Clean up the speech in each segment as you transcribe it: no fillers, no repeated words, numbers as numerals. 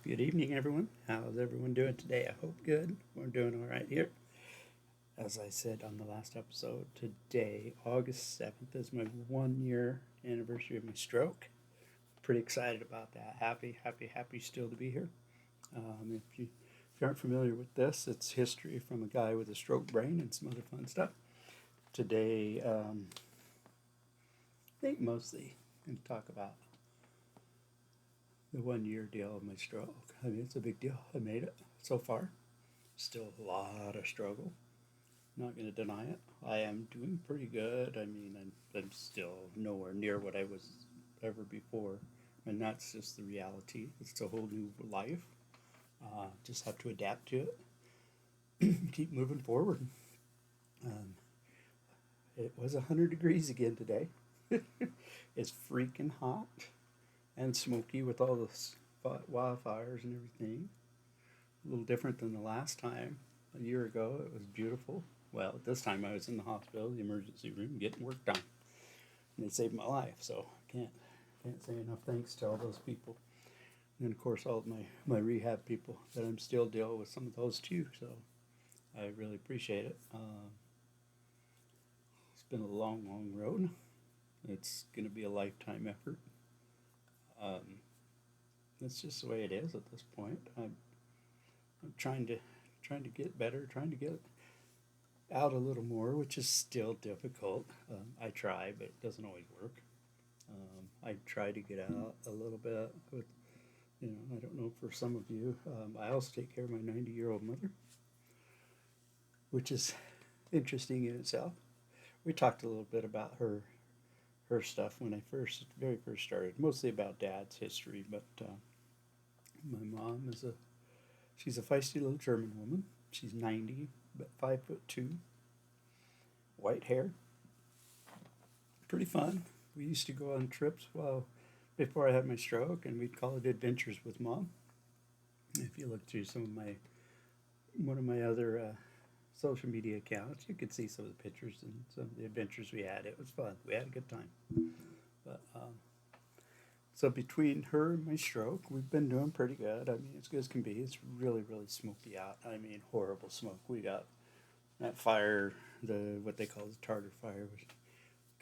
Good evening, everyone. How's everyone doing today? I hope good. We're doing all right here. As I said on the last episode, today, August 7th, is my 1 year anniversary of my stroke. Pretty excited about that. Happy still to be here. If you aren't familiar with this, it's history from a guy with a stroke brain and some other fun stuff. Today, I think mostly going to talk about the 1 year deal of my stroke. I mean, it's a big deal. I made it so far. Still a lot of struggle. Not going to deny it. I am doing pretty good. I mean, I'm still nowhere near what I was ever before. And that's just the reality. It's a whole new life. Just have to adapt to it. Keep moving forward. Um, it was 100 degrees again today. It's freaking hot and smoky with all the wildfires and everything. A little different than the last time. A year ago, it was beautiful. Well, this time I was in the hospital, the emergency room, getting work done, and they saved my life. So I can't say enough thanks to all those people, and then of course all of my rehab people that I'm still dealing with some of those too. So I really appreciate it. It's been a long road. It's going to be a lifetime effort. Um, that's just the way it is at this point. I'm trying to get better, trying to get out a little more, which is still difficult. I try, but it doesn't always work. I try to get out a little bit, but I don't know for some of you. I also take care of my 90-year-old mother, which is interesting in itself. We talked a little bit about her stuff when I very first started, mostly about Dad's history. But my mom she's a feisty little German woman. She's 90, but 5'2", white hair, pretty fun. We used to go on trips before I had my stroke, and we'd call it adventures with Mom. If you look through one of my other social media accounts, you could see some of the pictures and some of the adventures we had. It was fun. We had a good time. But so between her and my stroke, we've been doing pretty good. I mean, as good as can be. It's really smoky out. I mean, horrible smoke. We got that fire, what they call the Tartar fire, was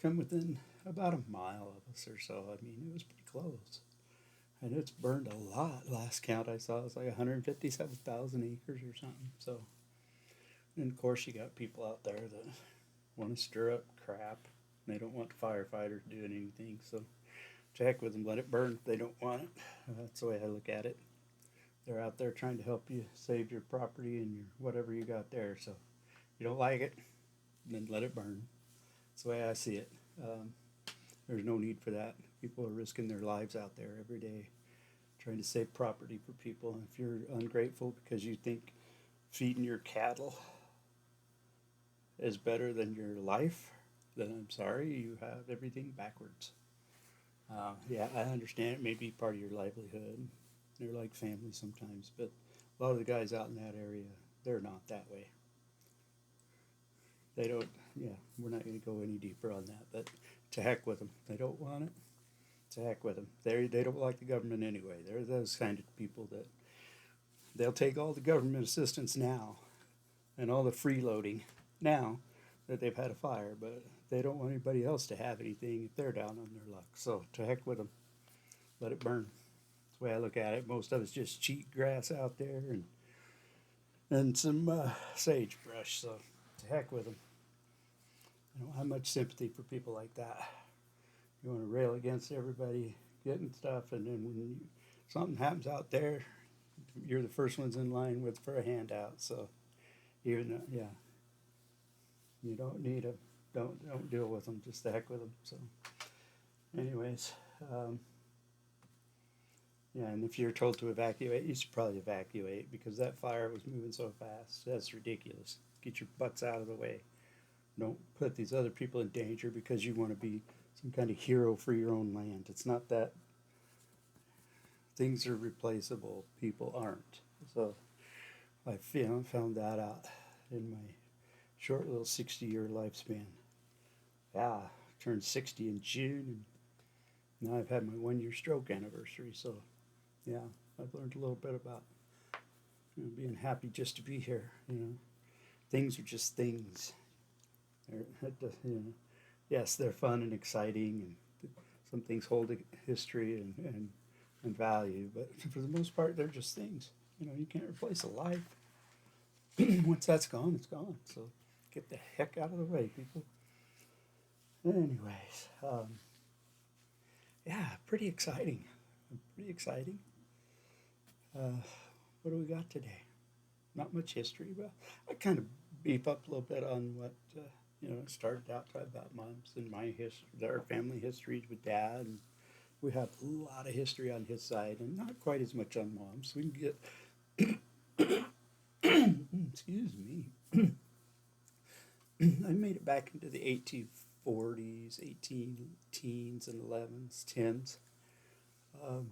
come within about a mile of us or so. I mean, it was pretty close. And it's burned a lot. Last count I saw was like 157,000 acres or something. So, and of course, you got people out there that want to stir up crap. They don't want firefighters doing anything. So, to heck with them, let it burn if they don't want it. That's the way I look at it. They're out there trying to help you save your property and your whatever you got there. So, if you don't like it, then let it burn. That's the way I see it. There's no need for that. People are risking their lives out there every day trying to save property for people. And if you're ungrateful because you think feeding your cattle is better than your life, then I'm sorry, you have everything backwards. Yeah, I understand it may be part of your livelihood. They're like family sometimes, but a lot of the guys out in that area, they're not that way. They don't, yeah, we're not going to go any deeper on that, but to heck with them. They don't want it. To heck with them. They don't like the government anyway. They're those kind of people that they'll take all the government assistance now and all the freeloading now that they've had a fire, but they don't want anybody else to have anything if they're down on their luck. So to heck with them. Let it burn. That's the way I look at it. Most of it's just cheat grass out there and some sagebrush. So to heck with them. I don't have much sympathy for people like that. You want to rail against everybody getting stuff, and then when something happens out there, you're the first ones in line for a handout. So even yeah, you don't need them. Don't deal with them. Just the heck with them. So, anyways, yeah, and if you're told to evacuate, you should probably evacuate because that fire was moving so fast. That's ridiculous. Get your butts out of the way. Don't put these other people in danger because you want to be some kind of hero for your own land. It's not that. Things are replaceable. People aren't. So I found that out in my short little 60-year lifespan. Yeah, I turned 60 in June, and now I've had my 1 year stroke anniversary. So Yeah, I've learned a little bit about being happy just to be here. Things are just things. Yes, they're fun and exciting, and some things hold a history and value. But for the most part, they're just things. You can't replace a life. Once that's gone, it's gone. So get the heck out of the way, people. Anyways, yeah, pretty exciting. Pretty exciting. Uh, what do we got today? Not much history, but I kind of beef up a little bit on what started out about moms and my history, our family histories with dad, and we have a lot of history on his side, and not quite as much on mom's. We can get, excuse me, I made it back into the 1840s, 18 teens and 11s, 10s. Um,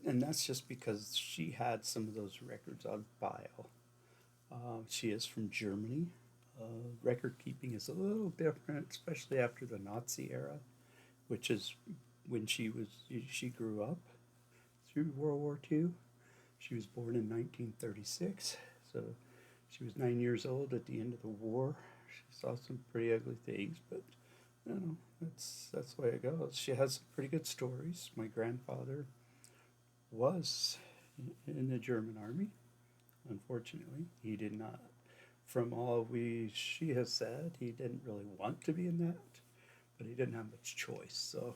and that's just because she had some of those records on file. She is from Germany. Record keeping is a little different, especially after the Nazi era, which is when she grew up through World War II. She was born in 1936, so she was 9 years old at the end of the war. She saw some pretty ugly things, but that's the way it goes. She has some pretty good stories. My grandfather was in the German army. Unfortunately, he did not. From all she has said, he didn't really want to be in that, but he didn't have much choice. So,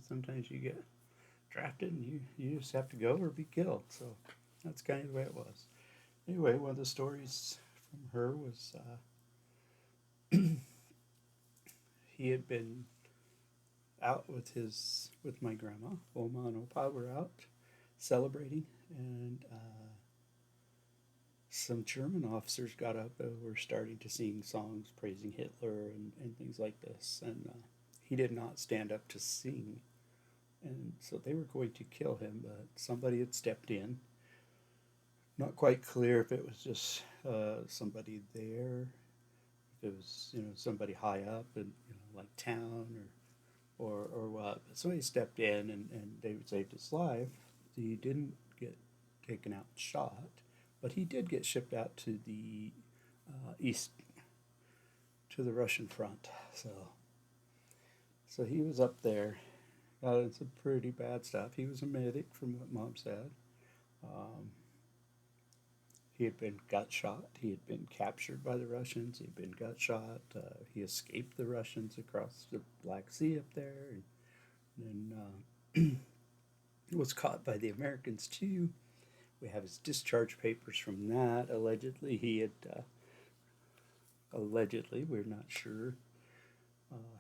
sometimes you get drafted and you just have to go or be killed. So that's kind of the way it was. Anyway, one of the stories from her was he had been out with my grandma. Oma and Opa were out celebrating, and some German officers got up and were starting to sing songs praising Hitler and things like this. And he did not stand up to sing. And so they were going to kill him, but somebody had stepped in. Not quite clear if it was just somebody there, if it was somebody high up in like town or what. But somebody stepped in and they saved his life. He didn't get taken out and shot, but he did get shipped out to the east, to the Russian front. So he was up there. Got some pretty bad stuff. He was a medic, from what Mom said. Um, he had been gut shot. He had been captured by the Russians. He had been gut shot. He escaped the Russians across the Black Sea up there, and then was caught by the Americans too. We have his discharge papers from that. Allegedly, he had allegedly, we're not sure.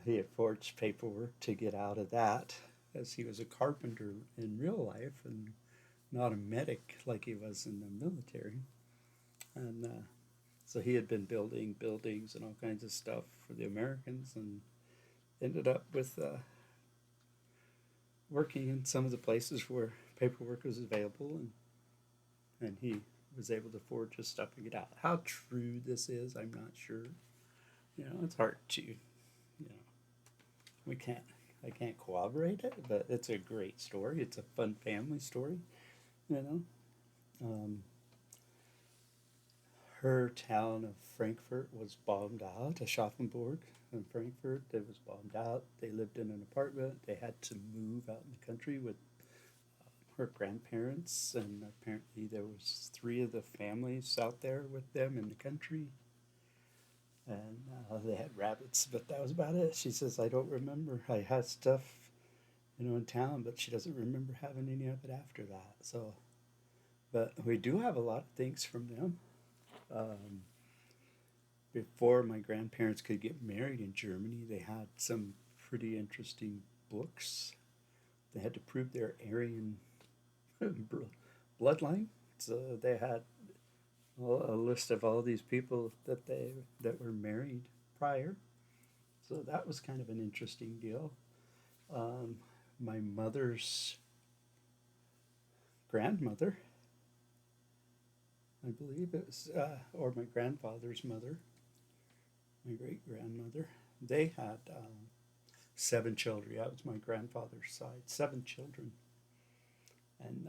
He had forged paperwork to get out of that, as he was a carpenter in real life and not a medic like he was in the military. And so he had been building buildings and all kinds of stuff for the Americans, and ended up with working in some of the places where paperwork was available, and he was able to forge his stuff and get out. How true this is, I'm not sure. It's hard to, we can't, I can't corroborate it, but it's a great story. It's a fun family story, you know. Um, her town of Frankfurt was bombed out, Aschaffenburg in Frankfurt. It was bombed out. They lived in an apartment. They had to move out in the country with her grandparents, and apparently there was three of the families out there with them in the country. And they had rabbits, but that was about it. She says, I don't remember. I had stuff, in town, but she doesn't remember having any of it after that. So, but we do have a lot of things from them. Um, Before my grandparents could get married in Germany, they had some pretty interesting books. They had to prove their Aryan bloodline. So they had a list of all these people that were married prior. So that was kind of an interesting deal. Um, my mother's grandmother, I believe it was, or my grandfather's mother, my great grandmother, they had seven children. That was my grandfather's side, seven children. And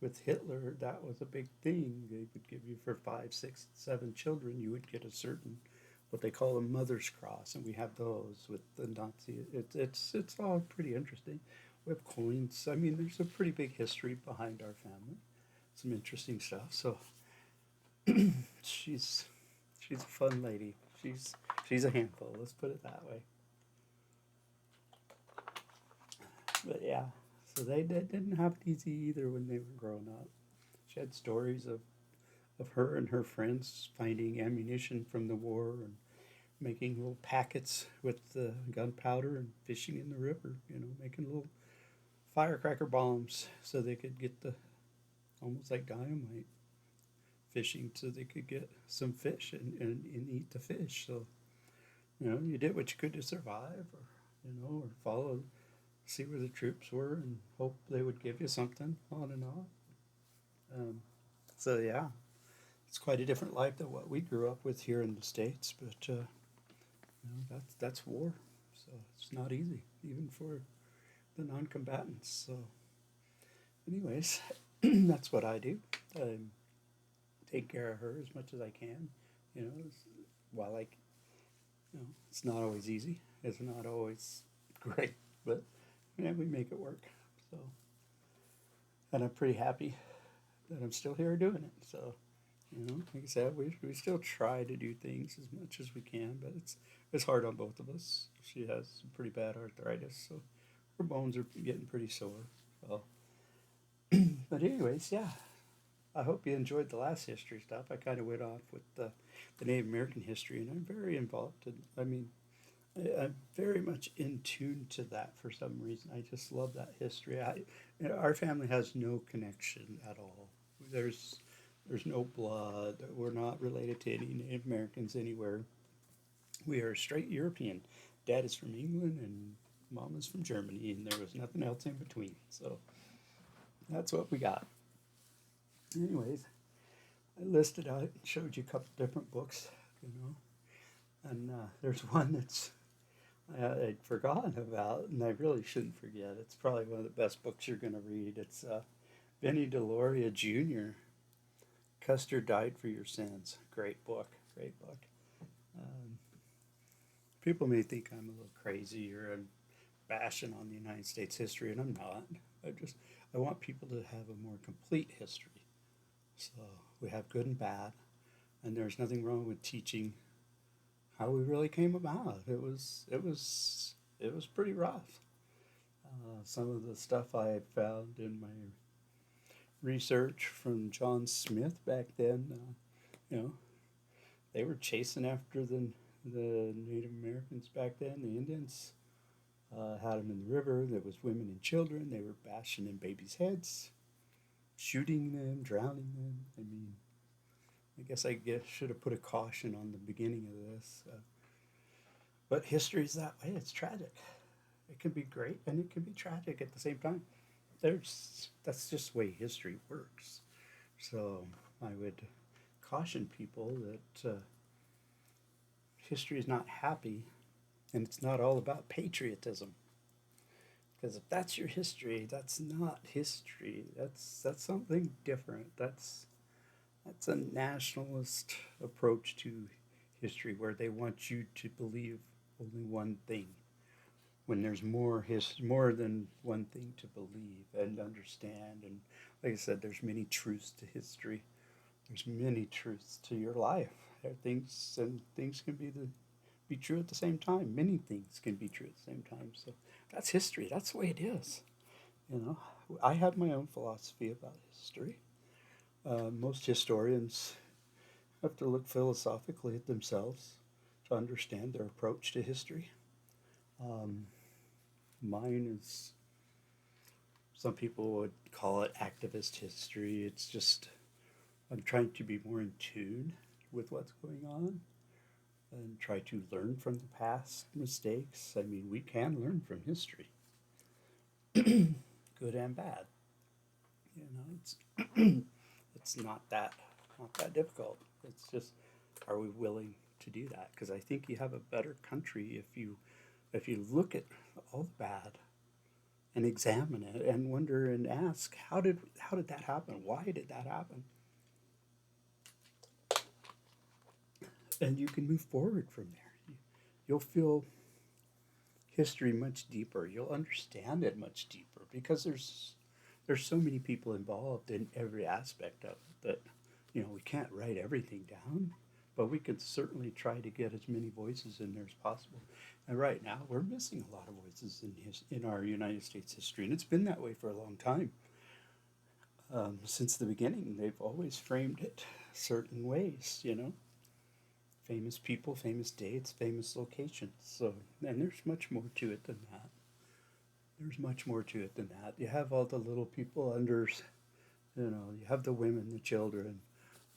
with Hitler, that was a big thing. They would give you for 5, 6, 7 children, you would get a certain what they call a mother's cross, and we have those with the Nazi. It's all pretty interesting. We have coins. I mean, there's a pretty big history behind our family. Some interesting stuff. So she's she's a fun lady. She's a handful. Let's put it that way. But yeah, so they didn't have it easy either when they were growing up. She had stories of her and her friends finding ammunition from the war and making little packets with gunpowder and fishing in the river, making little firecracker bombs so they could get the almost like dynamite fishing so they could get some fish and eat the fish. So, you did what you could to survive or follow, see where the troops were and hope they would give you something on and off. So, yeah, it's quite a different life than what we grew up with here in the States, but that's war. So it's not easy, even for the non-combatants. So, anyways, that's what I do. I take care of her as much as I can. You know, while it's not always easy. It's not always great, but we make it work. So, and I'm pretty happy that I'm still here doing it. So, like I said, we still try to do things as much as we can, but it's hard on both of us. She has some pretty bad arthritis, so her bones are getting pretty sore. So, but anyways, yeah. I hope you enjoyed the last history stuff. I kind of went off with the Native American history, and I'm very involved. I mean, I'm very much in tune to that for some reason. I just love that history. Our family has no connection at all. There's there's no blood. We're not related to any Native Americans anywhere. We are straight European. Dad is from England and mom is from Germany, and there was nothing else in between. So that's what we got. Anyways, I listed out and showed you a couple different books, you know, and there's one that's I'd forgotten about, and I really shouldn't forget. It's probably one of the best books you're going to read. It's Benny Deloria Jr. Custer Died for Your Sins. Great book. Great book. Um, People may think I'm a little crazy or I'm bashing on the United States history, and I'm not. I want people to have a more complete history. So we have good and bad, and there's nothing wrong with teaching how we really came about. It was pretty rough. Some of the stuff I found in my research from John Smith back then, you know, they were chasing after the Native Americans back then. The Indians had them in the river. There was women and children. They were bashing in babies' heads, shooting them, drowning them. I mean, I guess should have put a caution on the beginning of this. But history is that way. It's tragic. It can be great and it can be tragic at the same time. That's just the way history works. So I would caution people that history is not happy, and it's not all about patriotism. Because if that's your history, that's not history. That's something different. That's a nationalist approach to history where they want you to believe only one thing when there's more than one thing to believe and understand. And like I said, there's many truths to history. There's many truths to your life. There are things can be true at the same time. Many things can be true at the same time. So that's history. That's the way it is. You know, I have my own philosophy about history. Most historians have to look philosophically at themselves to understand their approach to history. Um, Mine is, some people would call it activist history. It's just, I'm trying to be more in tune with what's going on and try to learn from the past mistakes. I mean, we can learn from history, good and bad. You know, it's not that difficult. It's just, are we willing to do that? Because I think you have a better country if you look at all the bad and examine it and wonder and ask, how did that happen? Why did that happen? And you can move forward from there. You'll feel history much deeper. You'll understand it much deeper because there's so many people involved in every aspect of it that we can't write everything down, but we can certainly try to get as many voices in there as possible. And right now, we're missing a lot of voices in our United States history, and it's been that way for a long time. Since the beginning, they've always framed it certain ways. Famous people, famous dates, famous locations. So, and there's much more to it than that. There's much more to it than that. You have all the little people under, you have the women, the children,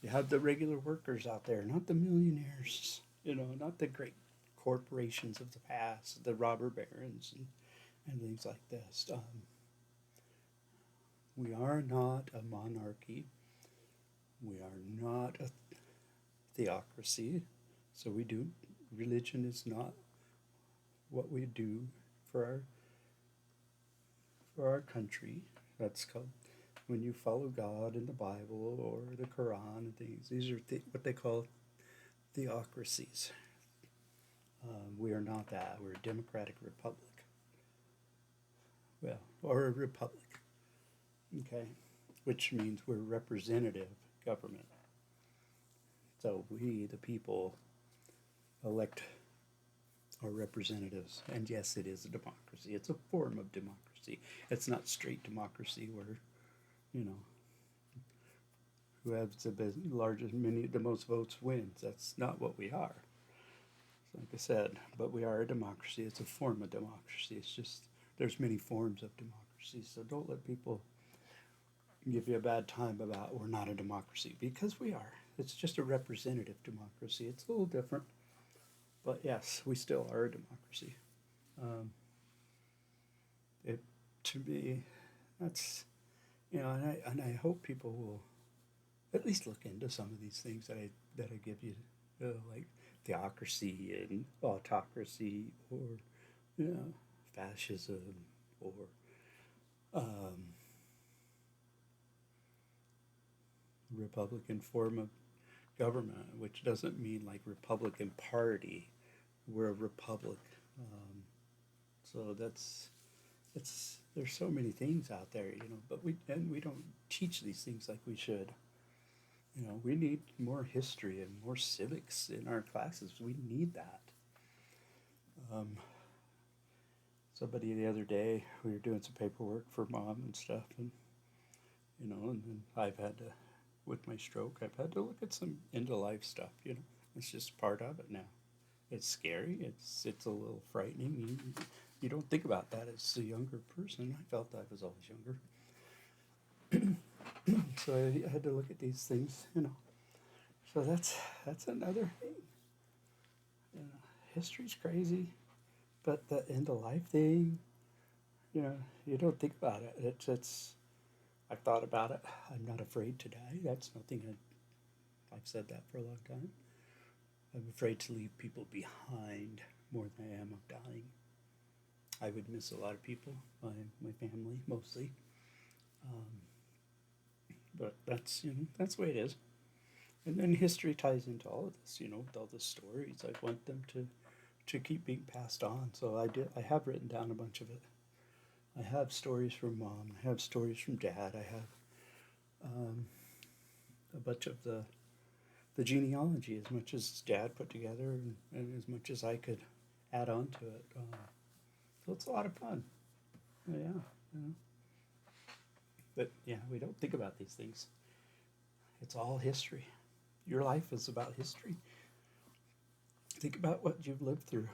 you have the regular workers out there, not the millionaires, not the great corporations of the past, the robber barons and things like this. We are not a monarchy. We are not a theocracy. So religion is not what we do for our country. That's called, when you follow God in the Bible or the Quran and things, these are what they call theocracies. We are not that. We're a democratic republic. Well, or a republic, okay, which means we're representative government. So we, the people, elect our representatives. And yes, it is a democracy. It's a form of democracy. It's not straight democracy where, you know, who has the largest, the most votes wins. That's not what we are. Like I said, but we are a democracy. It's a form of democracy. It's just there's many forms of democracy. So don't let people give you a bad time about we're not a democracy, because we are. It's just a representative democracy. It's a little different, but yes, we still are a democracy. Um, it to me, that's and I hope people will at least look into some of these things that I give you, like theocracy and autocracy, or you know, fascism, or um, Republican form of government, which doesn't mean like Republican Party. We're a republic. Um, so that's it's there's so many things out there, but we don't teach these things like we should. We need more history and more civics in our classes. We need that. Um, Somebody the other day, we were doing some paperwork for mom and stuff, and then I've had to, with my stroke, I've had to look at some end of life stuff. It's just part of it now. It's scary. It's a little frightening. You don't think about that as a younger person. I felt I was always younger, so I had to look at these things. So that's another thing. History's crazy, but the end of life thing, you don't think about it. It's I've thought about it. I'm not afraid to die. That's nothing. I've said that for a long time. I'm afraid to leave people behind more than I am of dying. I would miss a lot of people, my family mostly, um, but that's the way it is. And then history ties into all of this, with all the stories. I want them to keep being passed on. So I have written down a bunch of it. I have stories from mom. I have stories from dad. I have um, a bunch of the genealogy, as much as dad put together, and as much as I could add on to it. So it's a lot of fun. Yeah. But yeah, we don't think about these things. It's all history. Your life is about history. Think about what you've lived through.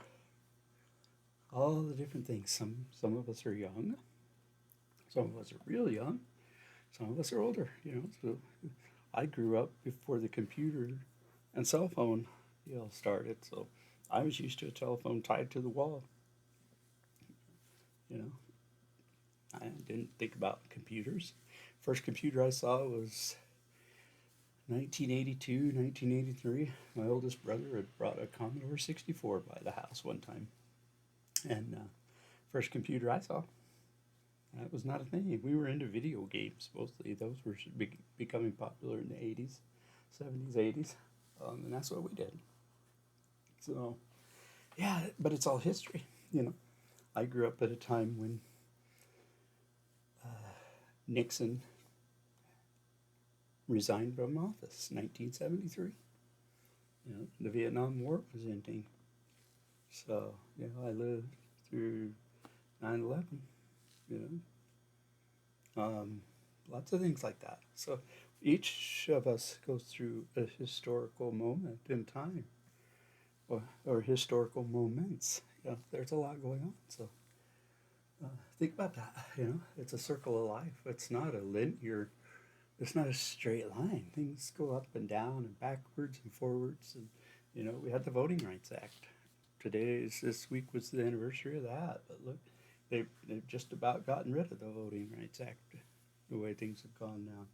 All the different things. Some of us are young. Some of us are real young. Some of us are older. So I grew up before the computer and cell phone started. So I was used to a telephone tied to the wall. You know, I didn't think about computers. First computer I saw was 1982, 1983. My oldest brother had brought a Commodore 64 by the house one time. And first computer I saw. That was not a thing. We were into video games mostly. Those were becoming popular in the 80s, 70s, 80s. And that's what we did. So, yeah, but it's all history. You know, I grew up at a time when Nixon resigned from office, 1973. You know, the Vietnam War was ending. So, you know, I lived through 9/11. You know, lots of things like that. So each of us goes through a historical moment in time, or historical moments. You know, there's a lot going on. So think about that. You know, it's a circle of life. It's not a linear. It's not a straight line. Things go up and down and backwards and forwards. And you know, we had the Voting Rights Act. This week was the anniversary of that. But look, they've just about gotten rid of the Voting Rights Act. The way things have gone now,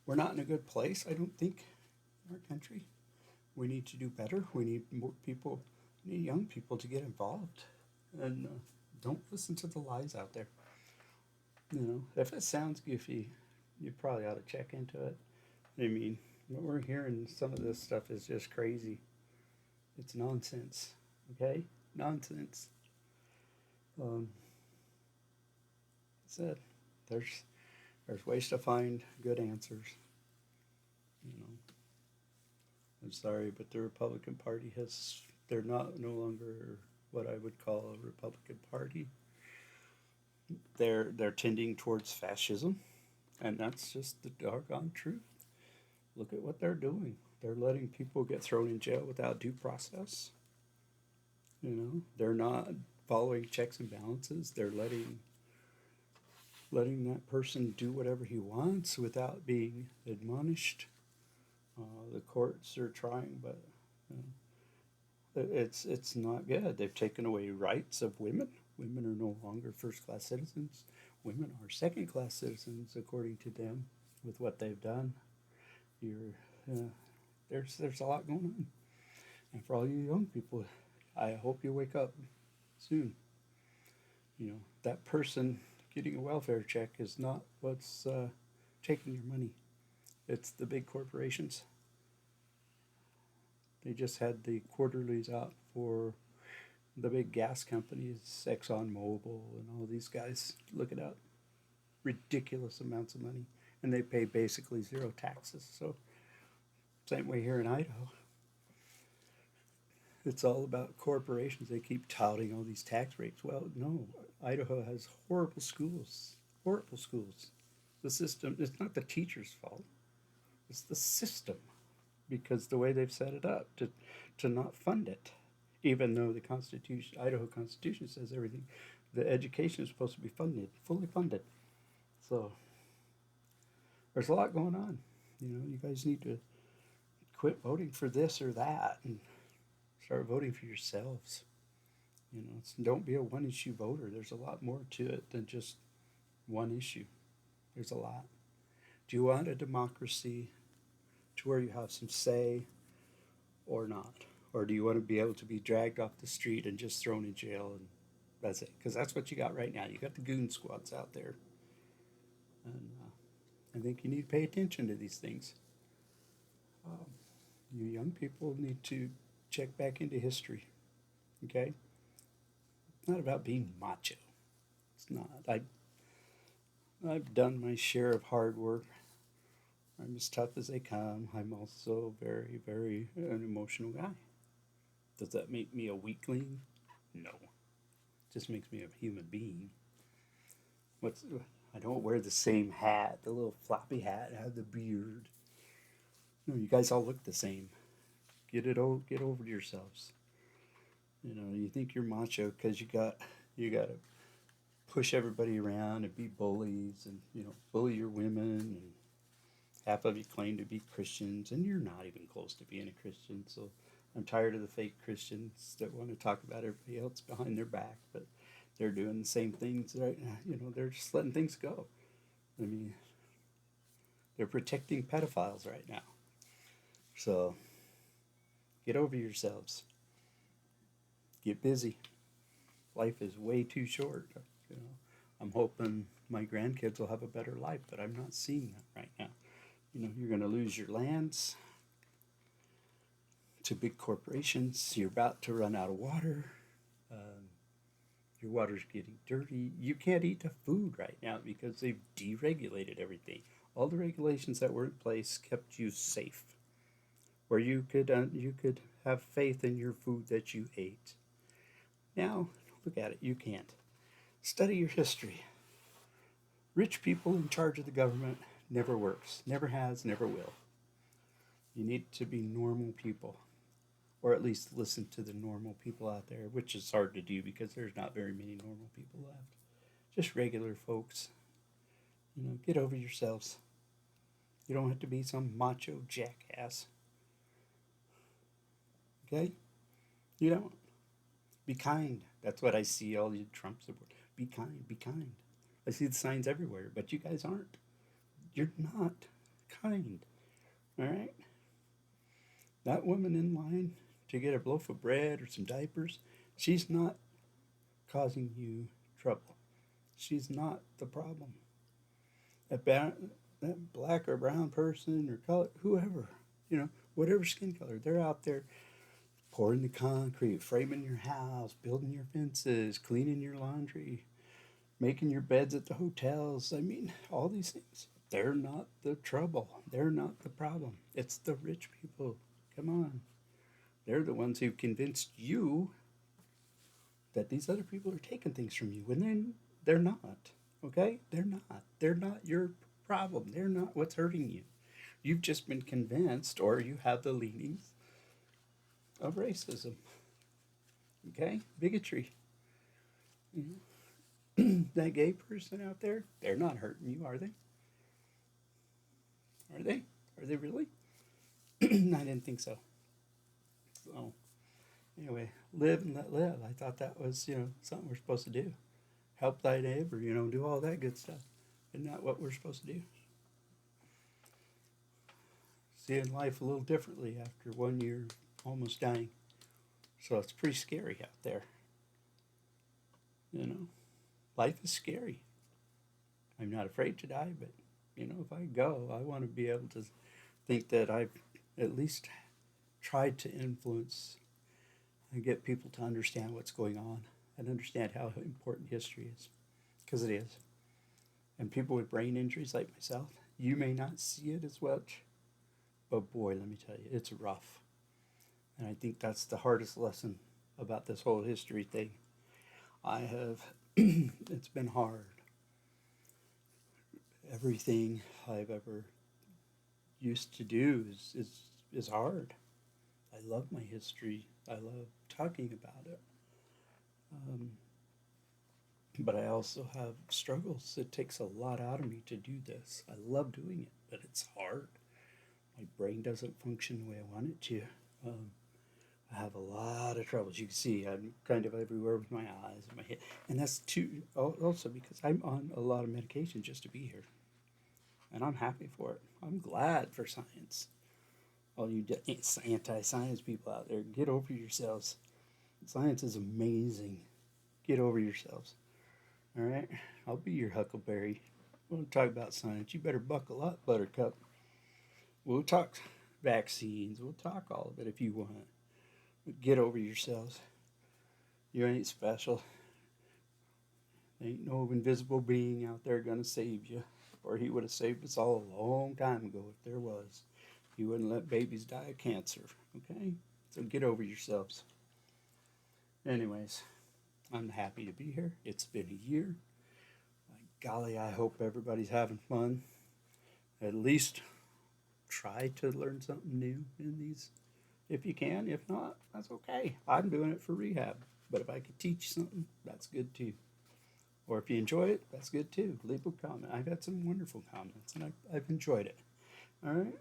we're not in a good place. I don't think in our country. We need to do better. We need more people. We need young people to get involved, and don't listen to the lies out there. You know, if it sounds goofy, you probably ought to check into it. I mean, what we're hearing, some of this stuff is just crazy. It's nonsense. Okay, nonsense. Um, said there's there's ways to find good answers. You know, I'm sorry, but the Republican Party has they're not no longer what I would call a Republican Party. They're tending towards fascism, and that's just the doggone truth. Look at what they're doing. They're letting people get thrown in jail without due process. You know, they're not following checks and balances. They're letting that person do whatever he wants without being admonished. The courts are trying, but you know, it's not good. They've taken away rights of women. Women are no longer first class citizens. Women are second class citizens according to them with what they've done. You're there's a lot going on, and for all you young people, I hope you wake up soon. You know that person getting a welfare check is not what's taking your money. It's the big corporations. They just had the quarterlies out for the big gas companies, Exxon Mobil, and all these guys. Look it up. Ridiculous amounts of money, and they pay basically zero taxes. So same way here in Idaho. It's all about corporations. They keep touting all these tax rates. Well, no, Idaho has horrible schools. Horrible schools. The system, it's not the teacher's fault, it's the system because the way they've set it up to not fund it. Even though the Constitution, Idaho Constitution says everything, the education is supposed to be funded, fully funded. So there's a lot going on. You know, you guys need to quit voting for this or that and start voting for yourselves. You know, don't be a one issue voter. There's a lot more to it than just one issue. There's a lot. Do you want a democracy to where you have some say or not? Or do you want to be able to be dragged off the street and just thrown in jail and that's it? Because that's what you got right now. You got the goon squads out there. And I think you need to pay attention to these things. Um, you young people need to check back into history. Okay? It's not about being macho. It's not. I've done my share of hard work. I'm as tough as they come. I'm also very, very an emotional guy. Does that make me a weakling? No. It just makes me a human being. What's I don't wear the same hat, the little floppy hat, I have the beard. No, you guys all look the same. Get over yourselves. You know, you think you're macho because you got to push everybody around and be bullies and you know bully your women and half of you claim to be Christians and you're not even close to being a Christian. So I'm tired of the fake Christians that want to talk about everybody else behind their back, but they're doing the same things right now. You know, they're just letting things go. I mean, they're protecting pedophiles right now. So get over yourselves. Get busy. Life is way too short. You know, I'm hoping my grandkids will have a better life, but I'm not seeing that right now. You know, you're going to lose your lands to big corporations. You're about to run out of water. Um, your water's getting dirty. You can't eat the food right now because they've deregulated everything. All the regulations that were in place kept you safe, where you could have faith in your food that you ate. Now, look at it. You can't. Study your history. Rich people in charge of the government never works, never has, never will. You need to be normal people, or at least listen to the normal people out there, which is hard to do because there's not very many normal people left. Just regular folks. You know, get over yourselves. You don't have to be some macho jackass. Okay? You don't. Be kind. That's what I see all you Trump support. Be kind. Be kind. I see the signs everywhere, but you guys aren't. You're not kind. All right? That woman in line to get a loaf of bread or some diapers, she's not causing you trouble. She's not the problem. That black or brown person or color, whoever, you know, whatever skin color, they're out there pouring the concrete, framing your house, building your fences, cleaning your laundry, making your beds at the hotels. I mean, all these things. They're not the trouble. They're not the problem. It's the rich people. Come on. They're the ones who convinced you that these other people are taking things from you when they're not. Okay? They're not. They're not your problem. They're not what's hurting you. You've just been convinced, or you have the leanings of racism. Okay? Bigotry. You know? That gay person out there, they're not hurting you, are they? Are they? Are they really? I didn't think so. So, anyway, live and let live. I thought that was, you know, something we're supposed to do. Help thy neighbor, you know, do all that good stuff. Isn't that what we're supposed to do? Seeing life a little differently after 1 year almost dying. So it's pretty scary out there. You know, life is scary. I'm not afraid to die, but, you know, if I go, I want to be able to think that I've at least tried to influence and get people to understand what's going on and understand how important history is, because it is. And people with brain injuries like myself, you may not see it as much, but boy, let me tell you, it's rough. And I think that's the hardest lesson about this whole history thing. I have, it's been hard. Everything I've ever used to do is hard. I love my history. I love talking about it. Um, but I also have struggles. It takes a lot out of me to do this. I love doing it, but it's hard. My brain doesn't function the way I want it to. Um, I have a lot of troubles. You can see I'm kind of everywhere with my eyes and my head, and that's too also because I'm on a lot of medication just to be here, and I'm happy for it. I'm glad for science. All you anti-science people out there, get over yourselves. Science is amazing. Get over yourselves. All right, I'll be your huckleberry. We'll talk about science. You better buckle up, Buttercup. We'll talk vaccines. We'll talk all of it if you want. But get over yourselves. You ain't special. Ain't no invisible being out there gonna save you. Or he would have saved us all a long time ago if there was. He wouldn't let babies die of cancer. Okay? So get over yourselves. Anyways, I'm happy to be here. It's been a year. My golly, I hope everybody's having fun. At least try to learn something new in these if you can. If not, that's okay. I'm doing it for rehab. But if I could teach something, that's good too. Or if you enjoy it, that's good too. Leave a comment. I've had some wonderful comments and I've enjoyed it. All right?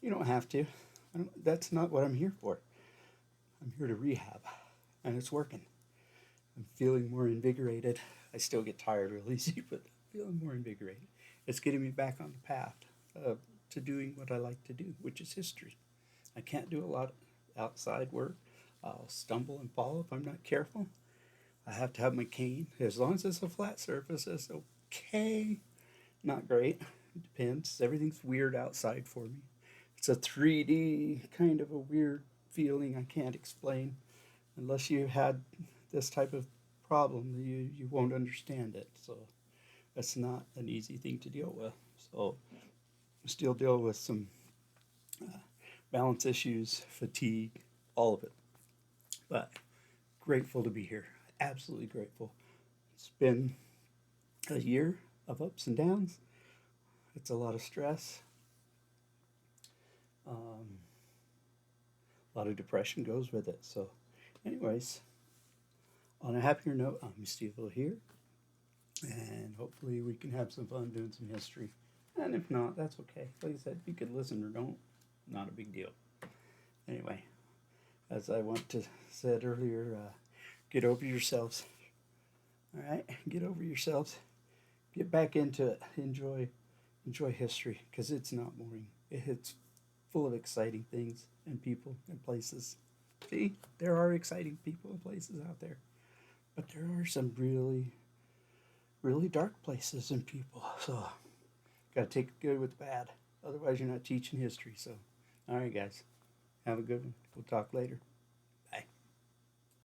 You don't have to. That's not what I'm here for. I'm here to rehab, and it's working. I'm feeling more invigorated. I still get tired real easy, but I'm feeling more invigorated. It's getting me back on the path to doing what I like to do, which is history. I can't do a lot of outside work. I'll stumble and fall if I'm not careful. I have to have my cane. As long as it's a flat surface, it's okay. Not great. It depends. Everything's weird outside for me. It's a 3D kind of a weird feeling I can't explain. Unless you had this type of problem, you won't understand it. So that's not an easy thing to deal with. So I still deal with some balance issues, fatigue, all of it. But grateful to be here. Absolutely grateful. It's been a year of ups and downs. It's a lot of stress. A lot of depression goes with it. So, anyways, on a happier note, I'm still here, and hopefully we can have some fun doing some history. And if not, that's okay. Like I said, you can listen or don't. Not a big deal. Anyway, as I want to said earlier, get over yourselves. All right, get over yourselves. Get back into it. Enjoy history because it's not boring. It's full of exciting things and people and places. See, there are exciting people and places out there, but there are some really dark places and people. So, got to take the good with the bad. Otherwise, you're not teaching history. So, all right, guys, have a good one. We'll talk later.